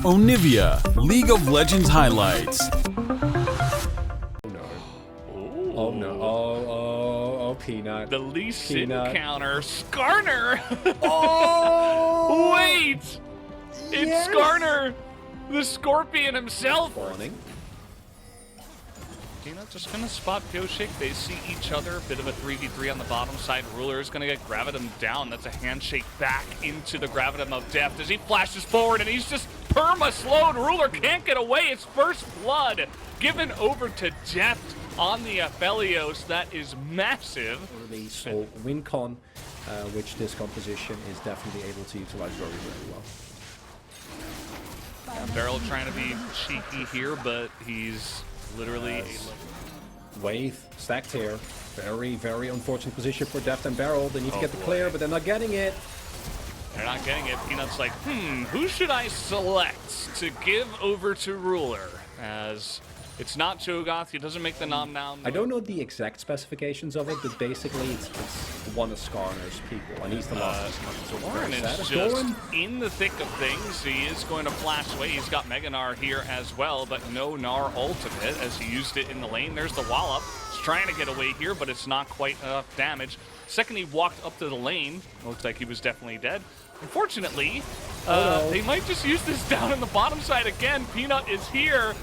Onivia, League of Legends highlights. Oh no. Oh, Peanut. The Lee Sin counter. Skarner! Oh! Wait! It's Skarner! The Scorpion himself! Warning. Peanut just gonna spot Pyoshik. They see each other. Bit of a 3v3 on the bottom side. Ruler is gonna get Gravitum down. That's a handshake back into the Gravitum of Deft as he flashes forward and he's just perma-slowed. Ruler can't get away. It's first blood given over to Deft on the Aphelios. That is massive. So WinCon, which this composition is definitely able to utilize very, very well. Beryl trying to be cheeky here, but he's literally Wave stacked here. Very, very unfortunate position for Deft and Beryl. They need to get the clear, but they're not getting it. They're not getting it. Peanut's like, who should I select to give over to Ruler? As it's not Cho'Gath, he doesn't make the nom now. I don't know the exact specifications of it, but basically it's one of Skarner's people, and he's the last. So Doran is just in the thick of things. He is going to flash away. He's got Mega Gnar here as well, but no Gnar ultimate as he used it in the lane. There's the wallop. He's trying to get away here, but it's not quite enough damage. Second he walked up to the lane, looks like he was definitely dead. Unfortunately, they might just use this down in the bottom side again. Peanut is here.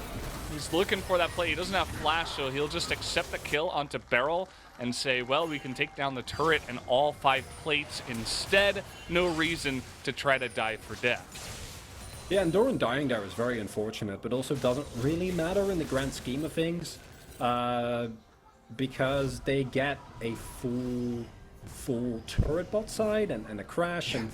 He's looking for that play. He doesn't have flash, so he'll just accept the kill onto Beryl and say, well, we can take down the turret and all 5 plates instead. No reason to try to die for death. Yeah, and Doran dying there is very unfortunate, but also doesn't really matter in the grand scheme of things, because they get a full turret bot side and a crash, and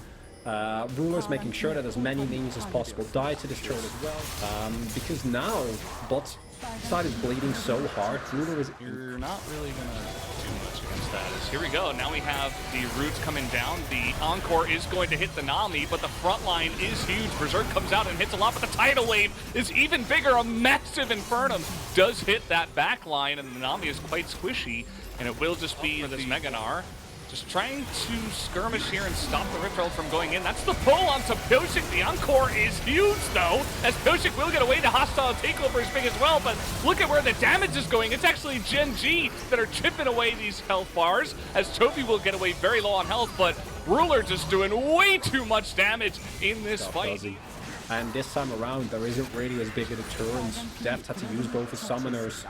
Ruler's making sure that as many minions as possible die to this turret as well, because now bot side is bleeding so hard. Ruler is... You're not really going to do much against that. Here we go. Now we have the roots coming down. The Encore is going to hit the Nami, but the front line is huge. Berserk comes out and hits a lot, but the tidal wave is even bigger. A massive Infernum does hit that back line, and the Nami is quite squishy, and it will just be this Mega Gnar. Just trying to skirmish here and stop the Rift Herald from going in. That's the pull onto Pyoshik. The Encore is huge, though, as Pyoshik will get away. The hostile takeover is big as well, but look at where the damage is going. It's actually Gen.G that are chipping away these health bars, as Toby will get away very low on health, but Ruler just doing way too much damage in this fight. And this time around, there isn't really as big a deterrence. Deft had to use both his summoners,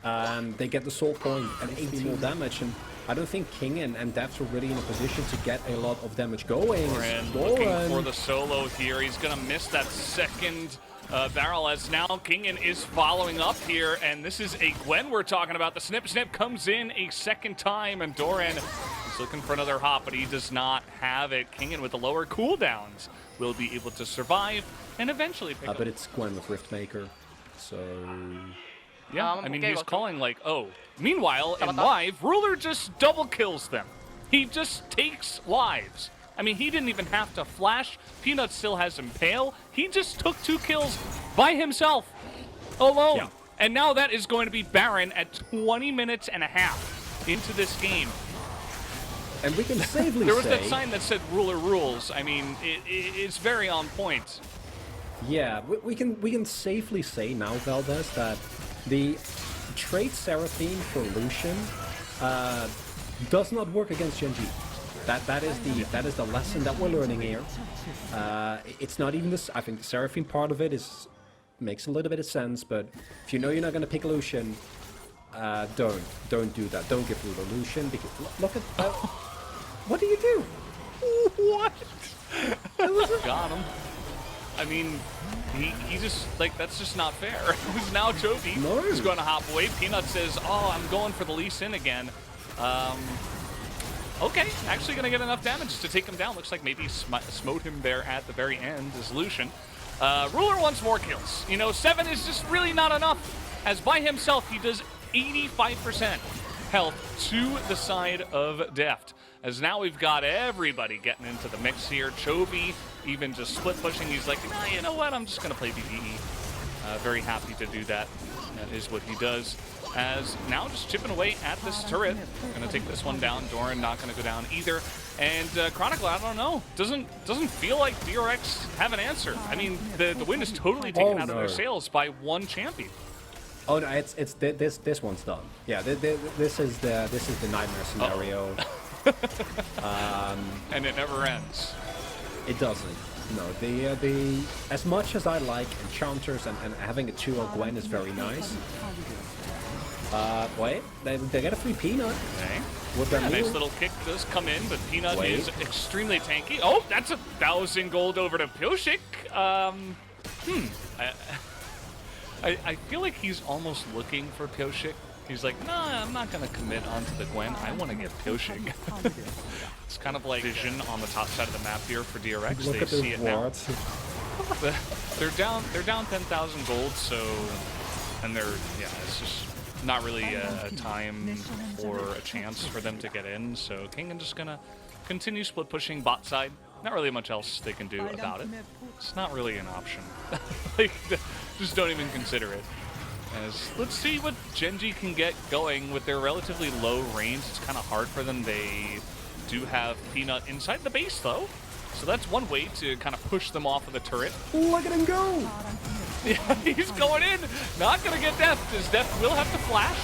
and they get the soul coin and 80 more damage, and I don't think King and Deft are really in a position to get a lot of damage going. Doran looking for the solo here. He's going to miss that second barrel, as now Kingen is following up here, and this is a Gwen we're talking about. The snip comes in a second time, and Doran is looking for another hop, but he does not have it. Kingen with the lower cooldowns will be able to survive and eventually pick up. But it's Gwen with Riftmaker, so... Yeah, I mean, he's calling like, oh. Meanwhile, in live, Ruler just double kills them. He just takes lives. I mean, he didn't even have to flash. Peanut still has Impale. He just took 2 kills by himself, alone. Yeah. And now that is going to be Baron at 20 minutes and a half into this game. And we can safely there was say... that sign that said Ruler rules. I mean, it's very on point. Yeah, we can safely say now, Valdez, that the trait Seraphine for Lucian does not work against Gen.G. That is the lesson that we're learning here. It's not even this. I think the Seraphine part of it makes a little bit of sense, but if you know you're not going to pick Lucian, don't do that. Don't give Ruler Lucian, because look at what do you do? What? Got him. I mean, he just, like, that's just not fair. Because now Toby is going to hop away. Peanut says, oh, I'm going for the Lee Sin again. Okay, actually going to get enough damage to take him down. Looks like maybe smote him there at the very end as Lucian. Ruler wants more kills. You know, 7 is just really not enough. As by himself, he does 85% health to the side of Deft. As now we've got everybody getting into the mix here. Chovy even just split pushing. He's like, nah, you know what? I'm just going to play PvE. Very happy to do that. That is what he does. As now just chipping away at this turret. Going to take this one down. Doran not going to go down either. And Chronicle, I don't know, doesn't feel like DRX have an answer. I mean, the wind is totally taken out of their sails by one champion. Oh no, this one's done. Yeah, this is the nightmare scenario. And it never ends. It doesn't. No, the as much as I like enchanters and having a 2-0 Gwen is very nice. Wait, they get a free Peanut. Okay. With their Nice little kick does come in, but Peanut is extremely tanky. Oh, that's 1,000 gold over to Pioshik. I feel like he's almost looking for Pioshik. He's like, nah, I'm not going to commit onto the Gwen. I want to get Pioshik. It's kind of like vision on the top side of the map here for DRX. Look they at see it now. They're down 10,000 gold, so, and it's just not really a time or a chance for them to get in. So King is just gonna continue split pushing bot side. Not really much else they can do about it. It's not really an option. Like, just don't even consider it. Let's see what Gen.G can get going with their relatively low range. It's kind of hard for them. They do have Peanut inside the base, though. So that's one way to kind of push them off of the turret. Look at him go! Yeah, he's going in. Not going to get Deft, as Deft will have to flash.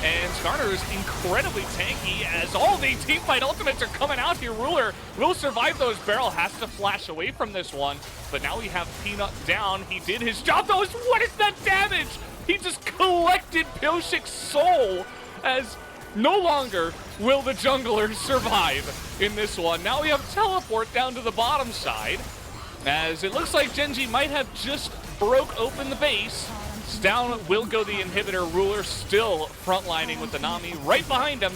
And Skarner is incredibly tanky as all the teamfight ultimates are coming out here. Ruler will survive those. Barrel has to flash away from this one. But now we have Peanut down. He did his job, though. What is that damage? He just collected Pioshik's soul, as no longer will the jungler survive in this one. Now we have teleport down to the bottom side, as it looks like Gen.G might have just broke open the base. Down will go the inhibitor. Ruler still frontlining with the Nami right behind him,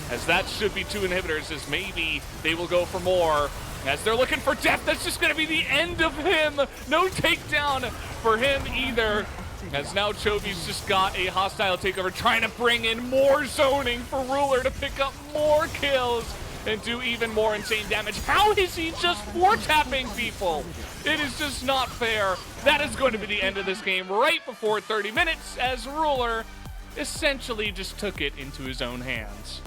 as that should be 2 inhibitors, as maybe they will go for more. As they're looking for Death, that's just going to be the end of him. No takedown for him either. As now Chovy's just got a hostile takeover, trying to bring in more zoning for Ruler to pick up more kills and do even more insane damage. How is he just 4-tapping people? It is just not fair. That is going to be the end of this game right before 30 minutes, as Ruler essentially just took it into his own hands.